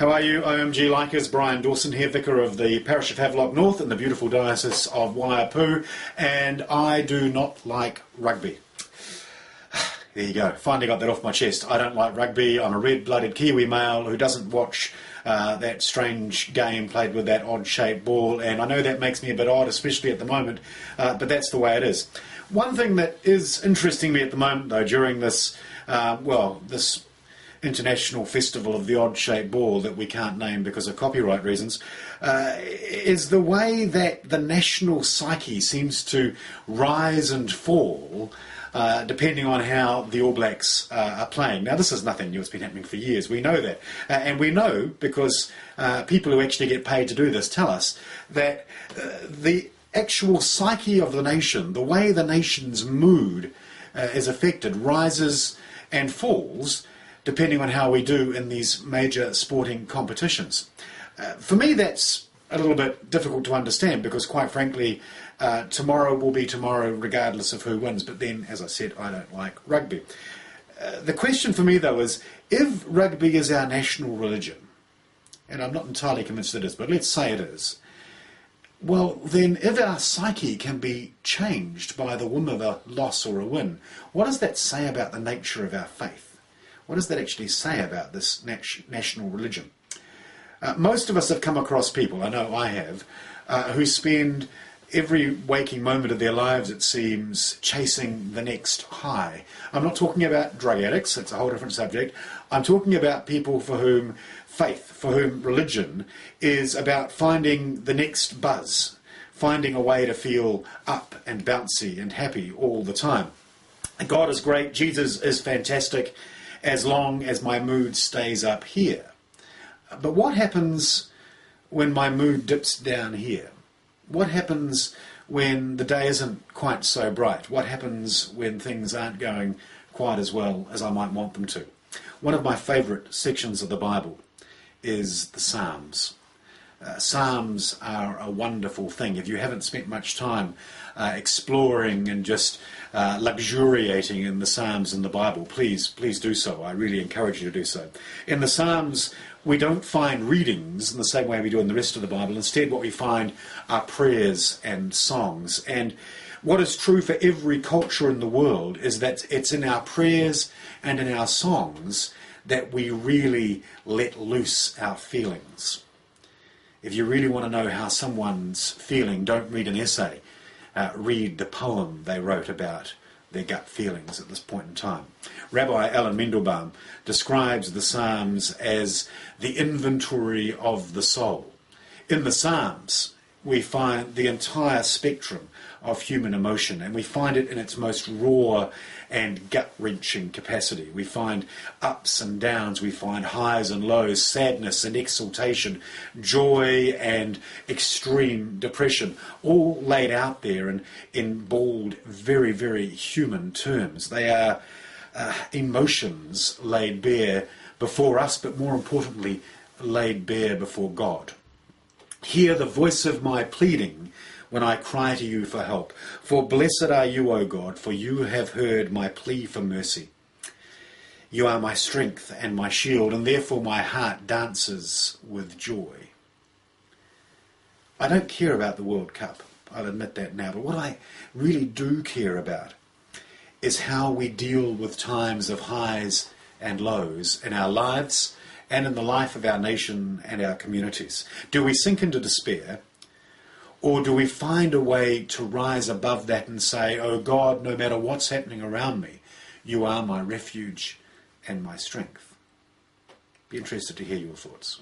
How are you, OMG Likers? Brian Dawson here, Vicar of the Parish of Havelock North in the beautiful Diocese of Waiapu, and I do not like rugby. There you go, finally got that off my chest. I don't like rugby. I'm a red-blooded Kiwi male who doesn't watch that strange game played with that odd-shaped ball, and I know that makes me a bit odd, especially at the moment, but that's the way it is. One thing that is interesting me at the moment, though, during this, this International Festival of the Odd-Shaped Ball that we can't name because of copyright reasons, is the way that the national psyche seems to rise and fall depending on how the All Blacks are playing. Now, this is nothing new. It's been happening for years. We know that. And we know, because people who actually get paid to do this tell us, that the actual psyche of the nation, the way the nation's mood is affected, rises and falls depending on how we do in these major sporting competitions. For me, that's a little bit difficult to understand because, quite frankly, tomorrow will be tomorrow regardless of who wins. But then, as I said, I don't like rugby. The question for me, though, is if rugby is our national religion, and I'm not entirely convinced it is, but let's say it is, well, then if our psyche can be changed by the whim of a loss or a win, what does that say about the nature of our faith? What does that actually say about this national religion? Most of us have come across people, I know I have, who spend every waking moment of their lives, it seems, chasing the next high. I'm not talking about drug addicts, that's a whole different subject. I'm talking about people for whom faith, for whom religion is about finding the next buzz, finding a way to feel up and bouncy and happy all the time. God is great, Jesus is fantastic, as long as my mood stays up here. But what happens when my mood dips down here? What happens when the day isn't quite so bright? What happens when things aren't going quite as well as I might want them to? One of my favourite sections of the Bible is the Psalms. Psalms are a wonderful thing. If you haven't spent much time exploring and just luxuriating in the Psalms in the Bible, please do so. I really encourage you to do so. In the Psalms, we don't find readings in the same way we do in the rest of the Bible. Instead, what we find are prayers and songs. And what is true for every culture in the world is that it's in our prayers and in our songs that we really let loose our feelings. If you really want to know how someone's feeling, don't read an essay. Read the poem they wrote about their gut feelings at this point in time. Rabbi Alan Mendelbaum describes the Psalms as the inventory of the soul. In the Psalms, we find the entire spectrum of human emotion, and we find it in its most raw and gut-wrenching capacity. We find ups and downs, we find highs and lows, sadness and exultation, joy and extreme depression, all laid out there in bold, very, very human terms. They are emotions laid bare before us, but more importantly, laid bare before God. Hear the voice of my pleading when I cry to you for help. For blessed are you, O God, for you have heard my plea for mercy. You are my strength and my shield, and therefore my heart dances with joy. I don't care about the World Cup, I'll admit that now, but what I really do care about is how we deal with times of highs and lows in our lives and in the life of our nation and our communities. Do we sink into despair? Or do we find a way to rise above that and say, oh God, no matter what's happening around me, you are my refuge and my strength? Be interested to hear your thoughts.